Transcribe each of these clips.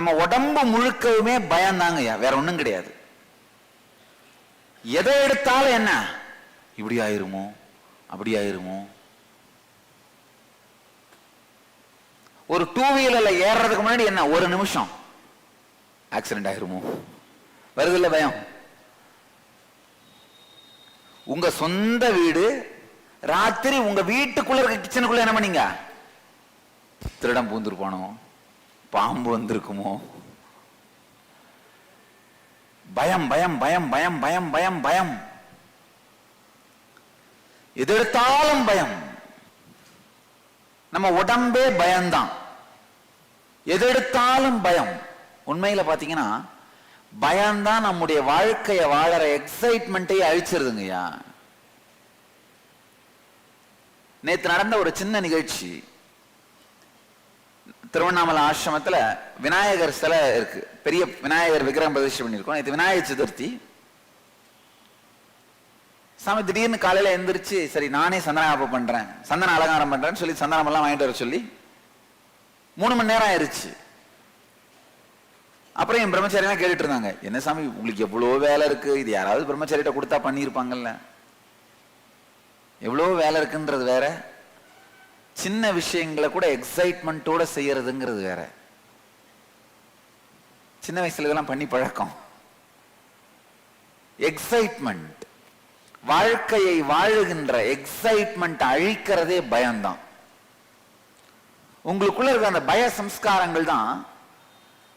நம்ம உடம்பு முழுக்கவுமே பயந்தாங்கய்யா, வேற ஒண்ணும் கிடையாது. எதை எடுத்தாலும் என்ன, இப்படி ஆயிருமோ அப்படி ஆயிருமோ. ஒரு டூ வீலர்ல ஏறதுக்கு முன்னாடி என்ன, ஒரு நிமிஷம் ஆக்சிடென்ட் ஆயிருமோ, வருது இல்ல பயம். உங்க சொந்த வீடு, ராத்திரி உங்க வீட்டுக்குள்ள இருக்க கிச்சனுக்குள்ள என்ன பண்ணீங்க, திருடம் பூந்துருப்பானோ, பாம்பு வந்திருக்குமோ, பயம் பயம் பயம் பயம் பயம் பயம் பயம், எது எடுத்தாலும் பயம். நம்ம உடம்பே பயம்தான், எது எடுத்தாலும் பயம். உண்மையில பாத்தீங்கன்னா பயம்தான் நம்முடைய வாழ்க்கையை வாழற எக்ஸைட்மெண்ட்டை அழிச்சிருதுங்கய்யா. நேற்று நடந்த ஒரு சின்ன நிகழ்ச்சி, திருவண்ணாமலை ஆசிரமத்துல விநாயகர் சிலை இருக்கு, பெரிய விநாயகர் விக்கிரகம் பிரதிஷ்டை பண்ணிருக்கோம். இது விநாயகர் சதுர்த்தி. சாமி திடீர்னு காலையில எந்திரிச்சு, சரி நானே சந்தனம் பண்றேன், சந்தன அலங்காரம் பண்றேன்னு சொல்லி சந்தனம் எல்லாம் வாங்கிட்டு வர சொல்லி 3 மணி நேரம் ஆயிருச்சு. அப்புறம் என் பிரம்மச்சாரியெல்லாம் கேட்டுட்டு இருந்தாங்க, என்ன சாமி உங்களுக்கு எவ்வளவு வேலை இருக்கு, இது யாராவது பிரம்மச்சாரியிட்ட கொடுத்தா பண்ணியிருப்பாங்கல்ல. எவ்வளவு வேலை இருக்குன்றது வேற, சின்ன விஷயங்களை கூட எக்ஸைட்மெண்டோட செய்யறதுங்கிறது வேற. சின்ன வயசுல இதெல்லாம் பண்ணி பழக்கம். எக்ஸைட்மெண்ட், வாழ்க்கையை வாழுகின்ற எக்ஸைட்மெண்ட் அழிக்கிறதே பயம்தான். உங்களுக்குள்ள இருக்க அந்த பய சம்ஸ்காரங்கள் தான்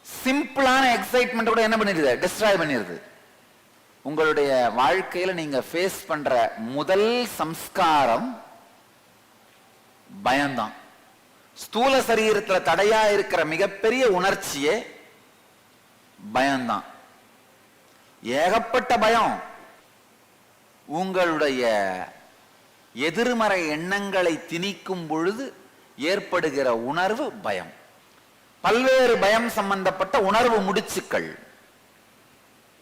சிம்பிளான எக்ஸைட்மெண்ட் கூட என்ன பண்ணிடுது, டிஸ்ட்ராய் பண்ணிடுது. உங்களுடைய வாழ்க்கையில நீங்க ஃபேஸ் பண்ற முதல் சம்ஸ்காரம் பயம்தான். ஸ்தூல சரீரத்துல தடையா இருக்கிற மிகப்பெரிய உணர்ச்சியே பயம்தான். ஏகப்பட்ட பயம். உங்களுடைய எதிர்மறை எண்ணங்களை திணிக்கும் பொழுது ஏற்படுகிற உணர்வு பயம். பல்வேறு பயம் சம்பந்தப்பட்ட உணர்வு முடிச்சுக்கள்.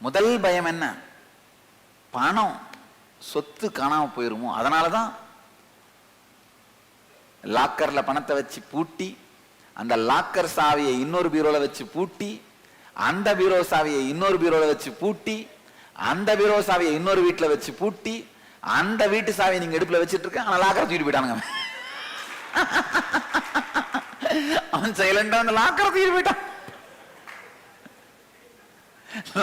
முதல் பயம் என்ன, பணம் சொத்து காணாம போயிருமோ. அதனாலதான் லாக்கர்ல பணத்தை வச்சு பூட்டி, அந்த லாக்கர் சாவியை இன்னொரு பீரோல வச்சு பூட்டி, அந்த பீரோ சாவியை இன்னொரு பீரோல வச்சு பூட்டி, அந்த பீரோ சாவியை இன்னொரு வீட்டுல வச்சு பூட்டி, அந்த வீட்டு சாவியை நீங்க இடுப்புல வச்சிட்டு இருக்க, ஆனா லாக்கரை தூக்கிட்டு போயிட்டானுங்க. அவன் சைலண்டா அந்த லாக்கரை தூக்கிட்டு போயிட்டான்.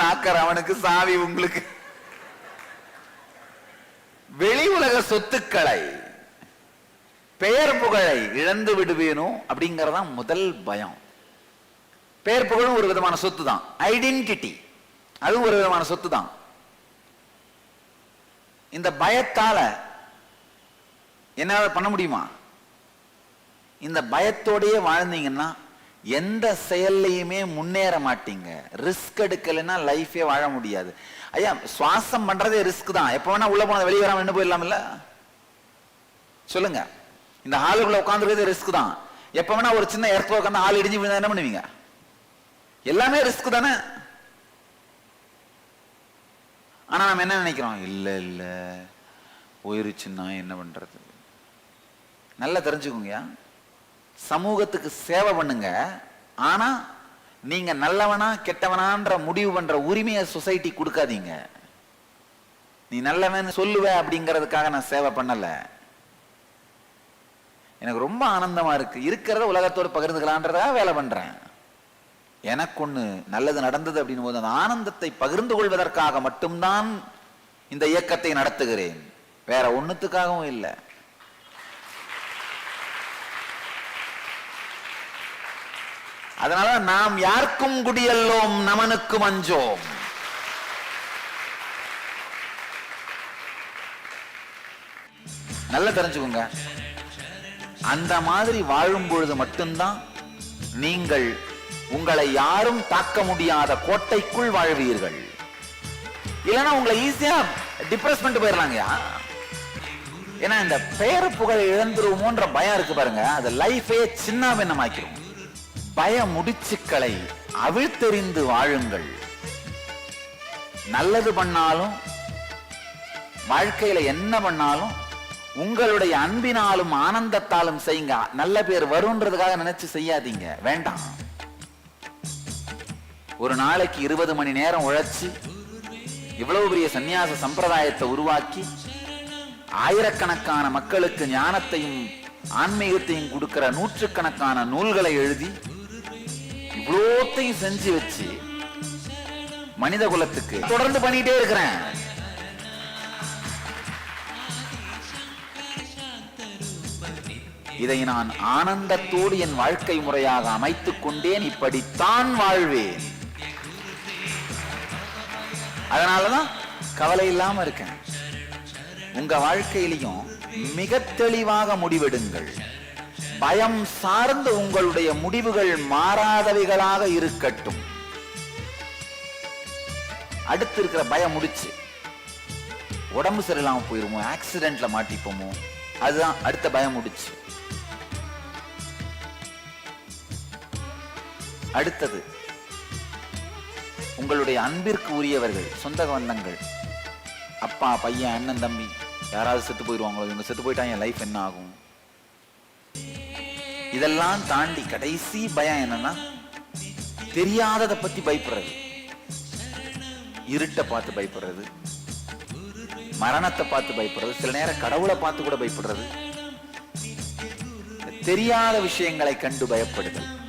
லாக்கர் அவனுக்கு, சாவி உங்களுக்கு. வெளி உலக சொத்துக்களை, பெயர் புகழை இழந்து விடுவேனோ அப்படிங்கறதான் முதல் பயம். பெயர் புகழும் ஒரு விதமான சொத்து தான், ஐடென்டிட்டி அதுவும் ஒரு விதமான சொத்து தான். இந்த பயத்தால என்ன பண்ண முடியுமா? இந்த பயத்தோடயே வாழ்ந்தீங்கன்னா எந்த செயல்லையுமே முன்னேற மாட்டீங்க. ரிஸ்க் எடுக்கலைன்னா லைஃபே வாழ முடியாது. ஐயா, சுவாசம் பண்றதே ரிஸ்க் தான். எப்ப வேணா உள்ள போன வெளியே வராம என்ன போயிடலாம்ல, சொல்லுங்க. இந்த ஹாலுக்குள்ள உட்காந்துருக்கிறது ரிஸ்க் தான். எப்ப வேணா ஒரு சின்ன இடத்துல உட்காந்து ஆள் இடிஞ்சு விழுந்தா என்ன பண்ணுவீங்க? எல்லாமே ரிஸ்க் தானே. ஆனா நம்ம என்ன நினைக்கிறோம், இல்ல இல்ல போயிருச்சுன்னா என்ன பண்றது. நல்லா தெரிஞ்சுக்கோங்க, சமூகத்துக்கு சேவை பண்ணுங்க. ஆனா நீங்க நல்லவனா கெட்டவனான்ற முடிவு பண்ற உரிமையை சொசைட்டி கொடுக்காதீங்க. நீ நல்லவன் சொல்லுவ அப்படிங்கிறதுக்காக நான் சேவை பண்ணல. எனக்கு ரொம்ப ஆனந்தமா இருக்கு, இருக்கிறத உலகத்தோடு பகிர்ந்துக்கலான்றதா வேலை பண்றேன். எனக்கு ஒண்ணு நல்லது நடந்தது அப்படின்னு போது அந்த ஆனந்தத்தை பகிர்ந்து கொள்வதற்காக மட்டும்தான் இந்த இயக்கத்தை நடத்துகிறேன், வேற ஒண்ணுத்துக்காகவும் இல்லை. அதனால நாம் யாருக்கும் குடியல்லோம், நமனுக்கு மஞ்சோம். நல்லா தெரிஞ்சுக்கோங்க. அந்த மாதிரி வாழும் பொழுது மட்டும்தான் நீங்கள் உங்களை யாரும் தாக்க முடியாத கோட்டைக்குள் வாழ்வீர்கள். இல்லைன்னா உங்களை ஈஸியா டிப்ரெஸ் பண்ணிட்டு போயிடலாங்கயா. ஏன்னா இந்த பெயர் புகழை இழந்துருவோன்ற பயம் இருக்கு பாருங்க, அது லைஃபே சின்ன பின்னமாக்கிடும். பய முடிச்சுக்களை அவிழ்த்தெறிந்து வாழுங்கள். நல்லது பண்ணாலும் வாழ்க்கையில என்ன பண்ணாலும் உங்களுடைய அன்பினாலும் ஆனந்தத்தாலும் செய்யுங்க. நல்ல பேர் வரும்ன்றதுக்காக நினைச்சு செய்யாதீங்க, வேண்டாம். ஒரு நாளைக்கு 20 மணி நேரம் உழைச்சு இவ்வளவு பெரிய சந்நியாச சம்பிரதாயத்தை உருவாக்கி ஆயிரக்கணக்கான மக்களுக்கு ஞானத்தையும் ஆன்மீகத்தையும் கொடுக்கிற நூற்றுக்கணக்கான நூல்களை எழுதி இவ்வளோத்தையும் செஞ்சு வச்சு மனித குலத்துக்கு தொடர்ந்து பண்ணிட்டே இருக்கிறேன். இதை நான் ஆனந்தத்தோடு என் வாழ்க்கை முறையாக அமைத்துக் கொண்டேன். இப்படித்தான் வாழ்வேன். அதனாலதான் கவலை இல்லாம இருக்கேன். உங்க வாழ்க்கையிலையும் மிக தெளிவாக முடிவெடுங்கள். பயம் சார்ந்த உங்களுடைய முடிவுகள் மாறாதவைகளாக இருக்கட்டும். அடுத்து இருக்கிற பயம் முடிச்சு உடம்பு சரியில்லாம போயிருமோ, ஆக்சிடென்ட்ல மாட்டிப்போமோ, அதுதான் அடுத்த பயம் முடிச்சு. அடுத்தது உங்களுடைய அன்பிற்கு உரியவர்கள், சொந்த பந்தங்கள், அப்பா, பையன், அண்ணன், தம்பி யாராவது செத்து போயிடுவாங்களோ, இவங்க செத்து போயிட்டா என் லைஃப் என்ன ஆகும்? இதெல்லாம் தாண்டி கடைசி பயம் என்னன்னா தெரியாததை பத்தி பயப்படுறது, இருட்டை பார்த்து பயப்படுறது, மரணத்தை பார்த்து பயப்படுறது, சில நேரம் கடவுளை பார்த்து கூட பயப்படுறது, தெரியாத விஷயங்களை கண்டு பயப்படுதல்.